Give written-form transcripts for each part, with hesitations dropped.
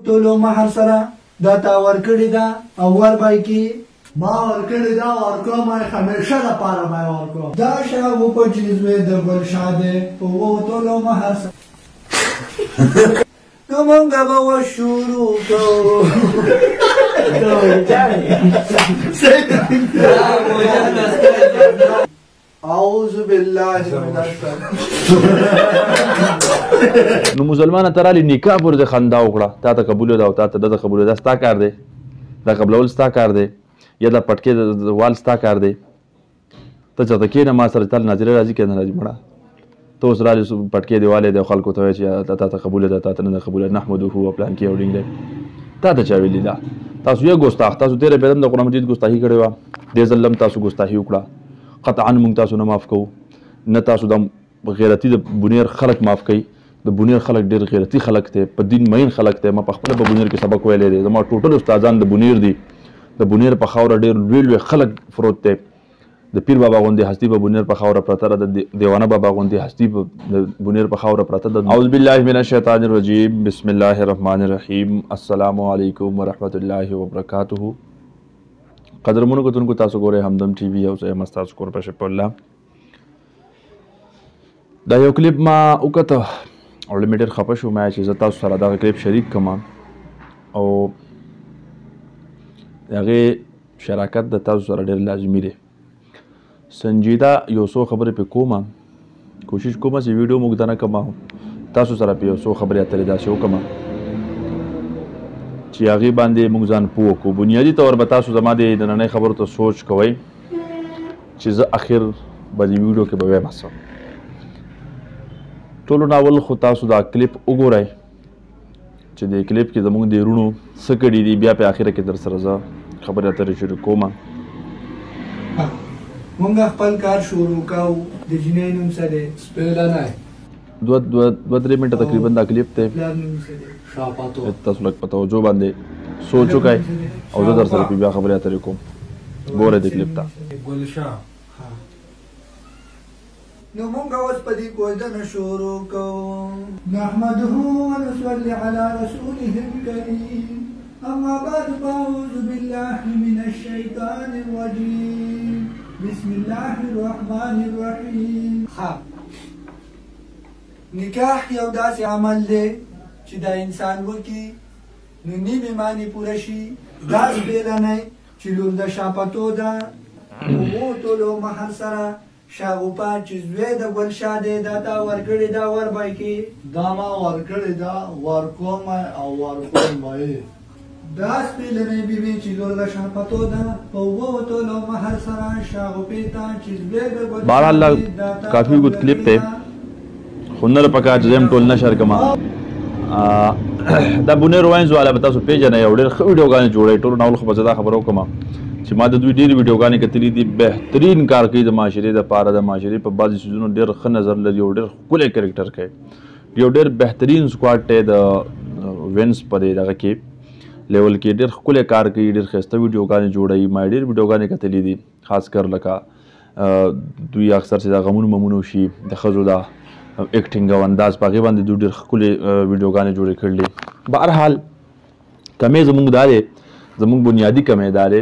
ټولو مهر سره دا تا ورکړې ده او وربای کې ما ورکړې ده ورکوم همیشه دپاره به یې ورکوم دا شاغو په جیزوې د ګلشاه دی په اوو تولو مهر سره نو مونږ به وشروع کوو اعوذ بالله من الشیطان نو مسلمان ته رالی نکاح پر د خندا وکړه تا ته قبول ده او تا ته د قبول ده ستا کار دی دا قبلول ستا کار دی یا د پټکې د وال ستا کار دی ته چېرته کښېنه ما سره تل ناظره راځي که نه راځي مړه ته اوس رالې پټکې دیوالی دی او خلکو ته وایي چې تا ته قبوله ده تا ته نه ده قبوله نحمده و پلان کې او ډینګ دی تا ته چا ویلي ده تاسو یې ګستاخ تاسو تېره پیدم د قرآن مجید ګستاخي کړې وه دې ځل هم تاسو ګستاخي وکړه قطعا موږ تاسو نه معاف کوو نه تاسو د غیرتي د بونیر خلک معاف کوي د بونیر خلک ډېر غیرتي خلک دی په دین مین خلک دی ما په خپله په بونیر کې سبق ویلی دی زما ټوټل استادان د بونیر دي د بونیر په خاوره ډېر لوی لوی خلک فروت دی د پیر بابا غوندې هستي په بونیر په خاوره پرته ده د دیوانه بابا غوندې هستي په بونیر په خاوره پرته ده اعوذ بالله من الشیطان الرجیم بسم الله الرحمن الرحیم السلام علیکم ورحمۃ اللہ وبرکاتہ قدرمنو کتونکو تاسو ګورئ همدم ټي وي او زه یم ستاسو کور بشیر الله دا یو کلیپ ما وکته او لږ مې ډېر خفه شوم چې زه تاسو سره دغه کلیپ شریک کړم او د هغې شراکت د تاسو سره ډېر لازمي دی سنجیده یو څو خبرې پې کوم کوشش کوم چې ویډیو موږ نه کړم تاسو سره پې یو څو خبرې اترې داسې وکړم چې هغې باندې موږ ځان پوه کړو بنیادي طور به تاسو زما د نننۍ خبرو ته سوچ کوئ چې زه اخر به د ویډیو کې به وایم څه ټولو ناول خو تاسو دا کلیپ وګورئ چې د کلیپ کې زموږ د وروڼو څه کړي دي بیا په اخره کې در سره زه خبرې اترې شروع کوم مونږ خپل کار شروع کوو د جینۍ نوم څه دی سپېلنی دوه درې منټه تقریبا دا کلیپ دی پلار نوم څه دی شاپاتو تاسو لږ په توجه باندې سوچ وکئ او زه در سره پې بیا خبرې اترې کوم ګورئ د کلیپ ته ګلشاه نو مونږ اوس په دې کوژدنه شروع کوو نحمده ونصلي على رسوله الكريم اما بعد فاعوذ بالله من الشیطان الرجیم بسم الله الرحمن الرحیم نکاح یو داسې عمل دی چې دا انسان وکړي نو نیمې معنی پوره شي دا سپېلنی چې لور د شاپتو ده اوو تولو مهر سره شاغوپا چې زوی د ګلشاه دی دا تا ورکړې ده وربای کې دا ما ورکړې ده ورکوم او ورکوم به یې دا سپېلنی بیبي چې لور د شاپتو ده په اوو تولو مهر سره شاغوپې ته چې زوی د ګلشاه بهرحال کافي اوږد کلیپ دی خو نه پکار چې زه هم ټول نشر کړم دا بونیر واینز والا به تاسو پېژنئ او ډېر ښه ویډیوګانې جوړوي ټولو ناول خو به زه دا خبره وکړم چې ما د دوی ډېرې ویډیوګانې کتلي دي بهترین کار کوي د معاشرې دپاره د معاشرې په بعضې څیزونو ډېر ښه نظر لري او ډېر ښکلی کرکټر کوي یو ډېر بهترین سکواډ دی د وینس په دې دغه کې لیول کې ډېر ښکلی کار کوي ډېر ښایسته ویډیوګانې جوړوي ما ډېر ویډیوګانې کتلي دي خاص کر لکه دوی اکثر چې دا غمونو ممونو شي د ښځو دا ایکټینګ او انداز په هغې باندې دوی ډېر ښکلې ویډیوګانې جوړې کړلې بهرحال کمی زموږ دا دی زموږ بنیادي کمی دا دی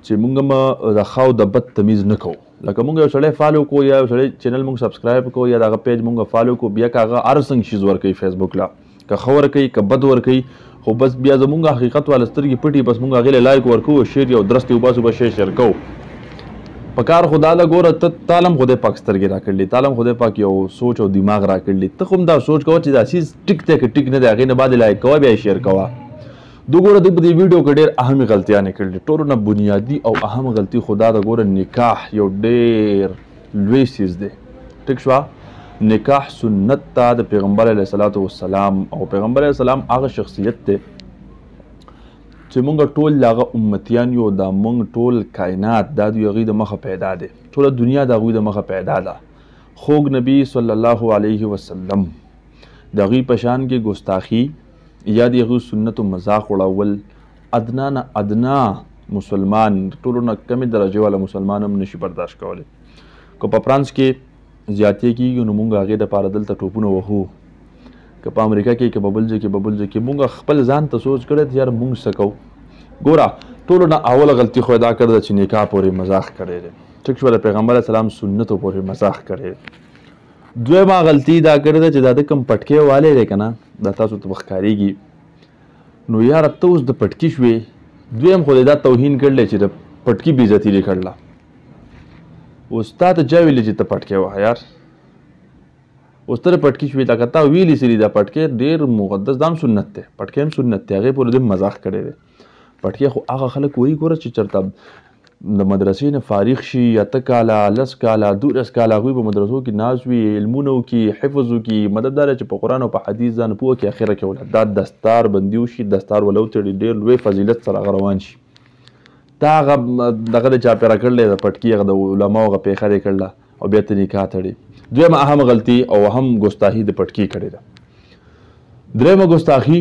چې موږ هم د ښه او د بد تمیز نه کوو لکه موږ یو سړی فالو کوو یا یو سړی چینل موږ سبسکرایب کوو یا د هغه پیج موږ فالو کوو بیا که هغه هر څنګه شیز ورکوي فیسبوک له که ښه ورکوي که بد ورکوي خو بس بیا زموږ حقیقت والا سترګې پټي بس موږ هغې له لایک ورکوو شیر یو درستې وباسو بس شیر کوو په کار خدا دا ګوره ته تالم خدای پاک سترګې راکړلې تالم خدای پاک یو سوچ او دماغ راکړلې ته خو هم دا سوچ کوه چې دا چیز ټیک دی که ټیک نه دی هغې نه بعد لایک کوه بیا یې شیر کوه دو ګوره دوی په دې ویډیو کې ډېر اهمې غلطیانې کړلې ټولو نه بنیادي او اهم غلطي خو دا د ګوره نکاح یو ډېر لوی څیز دی ټیک شوه نکاح سنت ته د پیغمبر علیه الصلاة والسلام او پیغمبر علیه السلام هغه شخصیت دی چې مونږ ټول د هغه امتیان یو دا مونږ ټول کائنات دا د هغوی د مخه پیدا دی ټوله دنیا د هغوی د مخه پیدا ده خوږ نبی صلی الله علیه وسلم د هغوی په شان کې ګستاخي یا د هغوی سنت و مذاق اړول ادنا نه ادنا مسلمان ټولو نه کمې درجې والا مسلمان هم نشي برداشت کولی که په فرانس کې زیاتې کېږي نو مونږ هغې دپاره دلته ټوپونه وهو که په امریکا کې که په بل ځای کې مونږ خپل ځان ته سوچ کړی یار مونږ څه کوو. ګوره ټولو نه اوله غلطي خو دا کړې ده چې نکاح پورې مزاح کړی دی. ټیک شو، د پیغمبر اسلام سنتو پورې مزاح کړی دی. دویمه غلطي دا کړې ده چې دا د کوم پټکې والی دی که نه، دا تاسو ته ښکارېږي. نو یاره ته اوس د پټکي شوې، دویم خو دا توهین کړلی چې د پټکي بې عزتي دې کړله. اوس تا ته چا ویلي چې ته پټکی وهه یار؟ اوس ته پټکي شوې، لکه تا ویلي سړي دا پټکی ډېر مقدس، دا هم سنت دی، پټکی هم سنت دی، هغې پورې دې مزاح کړی دی. پټکی خو هغه خلک وایي ګوره چې چېرته د مدرسې نه فارغ شي 8 کاله 10 کاله 12 کاله هغوی په مدرسو کې ناست وي، علمونه وکړي، حفظ وکړي، مطلب دا دی چې په قرآن او په حدیث ځان پوه کړي، اخره کې ولاد دا دستار بندي وشي، دستار ولو تړي، ډېر لوی فضیلت سره هغه روان شي. تا هغه دغه د چاپېره کړلی د پټکي هغه د علماو هغه پیښه دې کړله او بیا ته نکاح تړي. دویمه اهم غلطي او اهم ګستاخي د پټکي کړې ده. درېیمه ګستاخي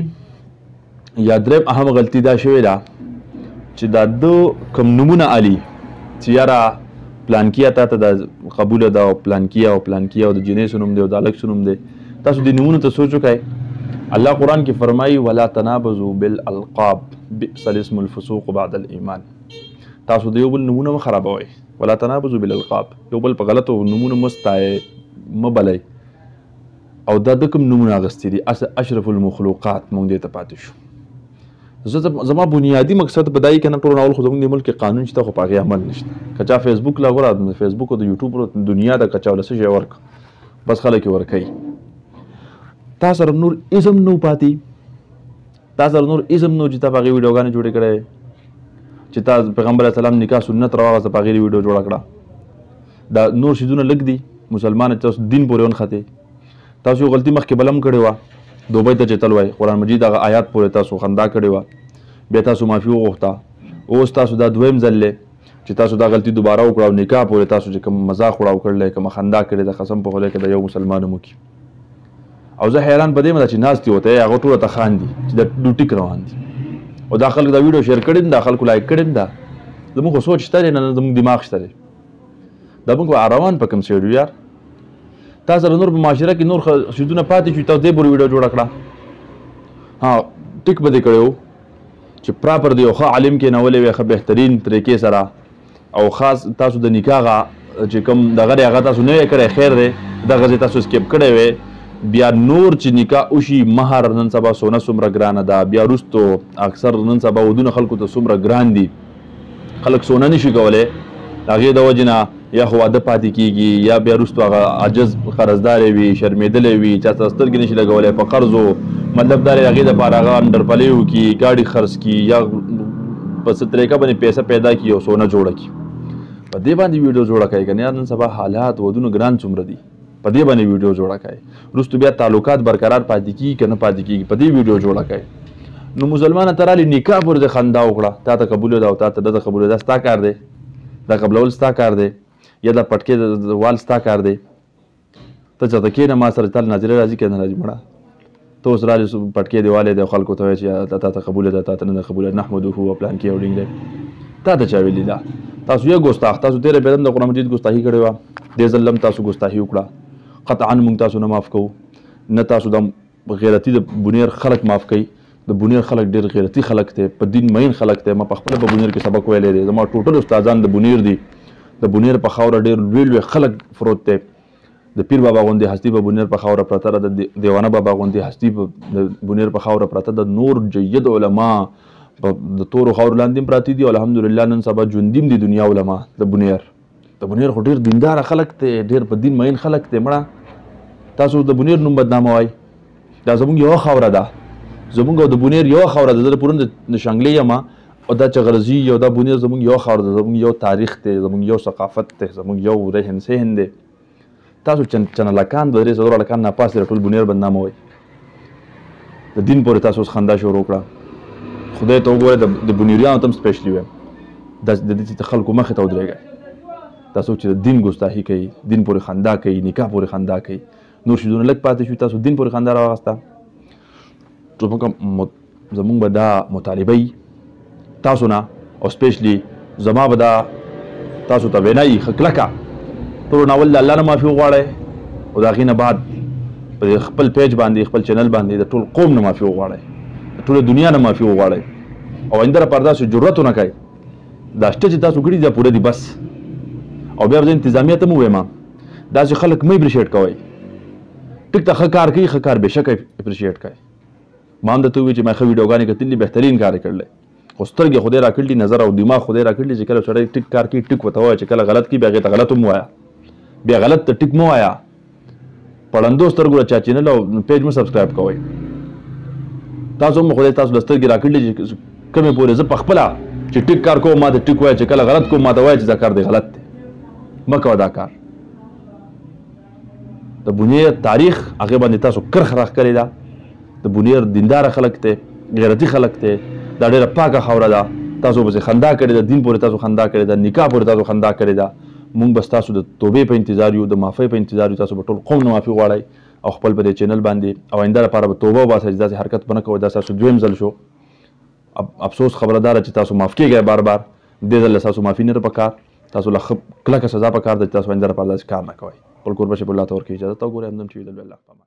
یا درېیم اهم غلطي دا شوې ده چې دا د کوم نومونه علي چې یاره پلانکیه تا ته د قبوله ده او پلانکیه او د جنۍ څه نوم دی او د هلک څه نوم دی، تاسو دې نومونو ته سوچ وکړئ. الله قرآن کې فرمایي ولا تنابزوا بالالقاب بئس الاسم الفسوق بعد الايمان. تاسو د یو بل نومونه مه خرابوئ، ولا تنابزوا بالالقاب، یو بل په غلطو نومونو مه ستایئ مه بلئ. او دا د کوم نومونه اخیستي دي؟ اشرف المخلوقات مونږ دې ته پاتې شو. زما بنیادي مقصد په دا یي که نه ټول اول خو زموږ د ملک کې قانون شته خو په هغې عمل نشته. که چا فیسبوک لا غوره فیسبوک او د یوټوب دنیا ده، که چا له څه شی ورکړه بس خلک یې ورکوي. تا سره نور ایزم نو پاتې، تا سره نور ایزم نو چې تا په هغې ویډیوګانې جوړې کړی چې تا پیغمبر اسلام نکاح سنت راوغسته په هغې ویډیو جوړه کړه. دا نور شیزونه لږ دي، مسلمان تاسو دین پورې ونښتې. تاسو یو غلطي مخکې بله هم کړې وه، دوبۍ ته چې تل وایي قرآن مجید هغه آیات پورې تاسو خندا کړې وه، بیا تاسو معافي وغوښته. اوس تاسو دا دویم ځل دی چې تاسو دا غلطي دوباره وکړه او نکاح پورې تاسو چې کوم مزاح وړاو کړلی، کومه خندا کړې ده، قسم په خدای کې د یو مسلمان هم وکړي. او زه حیران په دې مده چې ناست دي ورته هغه ټوله ته خاندي چې د ډوټیک روان دي او دا خلک دا ویډیو شیر کړي دي، دا خلکو لایک کړي دي. زموږ خو سوچ شته دی نه، زموږ دماغ شته دی، دا موږ روان په کوم سیډ یو یار. تا سره نور په معاشره کې نور څیزونه پاتې شوي، تاسو دې پورې ویډیو جوړه کړه. ها ټیک به دې کړی و چې پراپر دی یو ښه عالم کېنولی وی، ښه بهترین طریقې سره، او خاص تاسو د نکاح چې کوم دغه دی هغه تاسو نه وی کړی، خیر دی دغه ځای تاسو سکیپ کړی وی. بیا نور چې نکاح وشي مهر نن سبا سونه څومره ګرانه ده، بیا وروستو اکثر نن سبا ودونه خلکو ته څومره ګران دي، خلک سونه نشي کولی، د هغې د وجې نه یا خو واده پاتې کېږي یا بیا وروستو هغه عاجز قرضداری وي، شرمېدلی وي، چا ته سترګې نشي لګولی په قرضو، مطلب دا دی هغې دپاره هغه انډرپلۍ وکړي، ګاډي خرڅ کړي یا په څه طریقه باندې پیسه پیدا کړي او سونه جوړه کړي. په دې باندې ویډیو جوړه کوي که نه یار، نن سبا حالات ودونه ګران څومره دي، په دې باندې ویډیو جوړه کوي. وروستو بیا تعلقات برقرار پاتې کېږي که نه پاتې کېږي، په دې ویډیو جوړه کوي. نو مسلمانه ته رالي نکاح پورې د خندا وکړه، تا ته قبوله ده او تا ته ده ته قبوله ده، ستا کار دی، دا قبلول ستا کار دی یا دا پټکې د وال ستا کار دی. ته چېرته کښېنه ما سره تل ناظرې راځي که نه راځي مړه، ته اوس رالې پټکې دې والی دی او خلکو ته وایي چې تا ته قبوله ده، تا ته نه ده قبوله، نحمدهو او پلانکې او ډینګ دی. تا ته چا ویلي ده؟ تاسو یو ګستاخ، تاسو تېره بیا هم د قرآن مجید ګستاخي کړې وه، دې ځل هم تاسو ګستاخي وکړه. قطعا مونږ تاسو نه معاف کوو، نه تاسو د غیرتي د بونیر خلک معاف کوي. د بونیر خلک ډېر غیرتي خلک دی، په دین مین خلک دی. ما په خپله په بونیر کې سبق ویلی دی، زما ټوټل استادان د بونیر دي. د بونیر په خاوره ډېر لوی لوی خلک پروت دی. د پیر بابا غوندې هستي په بونیر په خاوره پرته ده، د دیوانه بابا غوندې هستي په بونیر په خاوره پرته ده، نور جید علما د تورو خاورو لاندې هم پراته دي او الحمدلله نن سبا ژوندي دي دنیا علما د بونیر. د بونیر خو ډېر دینداره خلک دی، ډېر په دین مین خلک دی. مړه تاسو د بونیر نوم بدناموئ، دا زموږ یوه خاوره ده، زموږ او د بونیر یوه خاوره ده. زه د پرون د شانګلې یم او دا چغرزي او دا بونیر زموږ یوه خاوره ده، زموږ یو تاریخ دی، زموږ یو ثقافت دی، زموږ یو رهن سهن دی. تاسو چنلکان 2-3 هلکان ناپاس دی، ټول بونیر بدناموئ. د دین پورې تاسو اوس خندا شروع کړه. خدای ته وګورئ، د بونیریانو ته هم سپیشلي وایم، د دې چې خلکو مخې ته ودرېږئ. تاسو چې د دین ګستاخي کوي، دین پورې خندا کوي، نکاح پورې خندا کوي، نور شیزونه لږ پاتې شوي، تاسو دین پورې خندا راواغسته. زمونږ به دا مطالبه وي تاسو نه، او سپیشلي زما به دا تاسو ته وینا وي ښه کلکه، ټولو نه اول د الله نه معافي وغواړئ او د هغې نه بعد په خپل پیج باندې خپل چینل باندې د ټول قوم نه معافي وغواړئ د ټوله دنیا نه معافي وغواړئ او آینده لپاره داسې جرأت ونه کوئ دا شته چې تاسو کړي دا پوره دي بس او بیا زه انتظامیه ته م ووایم داسې خلک مه اپریشیټ کوئ ټیک ته ښه کار کوي ښه کار بېشکه اپریشیټ کوئ ما هم درته ووایي چې ما ښه ویډیوګانې کتلي بهترین کار یې کړلی خو سترګې خدای راکړلي نظر او دماغ خدای راکړلي چې کله سړی ټیک کار کوي ټیک ورته ووایه چې کله غلط کوي بیا هغې ته غلط هم ووایه بیا غلط ته ټیک مه وایه پړندو سترګو له چا چینل او پیج مه سبسکرایب کوئ تاسو هم خدای تاسو له سترګې راکړلي چې کومې پورې زه په خپله چې ټیک کار کوم ما ته ټیک وایه چې کله غلط کوم ما ته وایه چې دا کار دی غلط دی مه کوه دا کار د بونیر تاریخ هغې باندې تاسو کرښه راښکلې ده د بونیر دینداره خلک دی غیرتي خلک دی دا ډېره پاکه خاوره ده تاسو پسې خندا کړې ده دین پورې تاسو خندا کړې ده نکاح پورې تاسو خندا کړې ده مونږ بس تاسو د توبې په انتظار یو د معافۍ په انتظار یو تاسو به ټول قوم نه معافي غواړئ او خپل په دې چینل باندې او آینده لپاره به توبه وباسئ چې داسې حرکت به نه کوئ دا ستاسو دویم ځل شو افسوس خبره دا ده چې تاسو معاف کېږئ بار بار دې ځل له تاسو معافي نه ده پکار تاسو له ښه کلکه سزا پکار ده چې تاسو آینده لپاره داسې کار نه کوئ خپل کور بشي په الله ته ورکړي اجازه ته وګورئ همدم چې ویدل الله په امان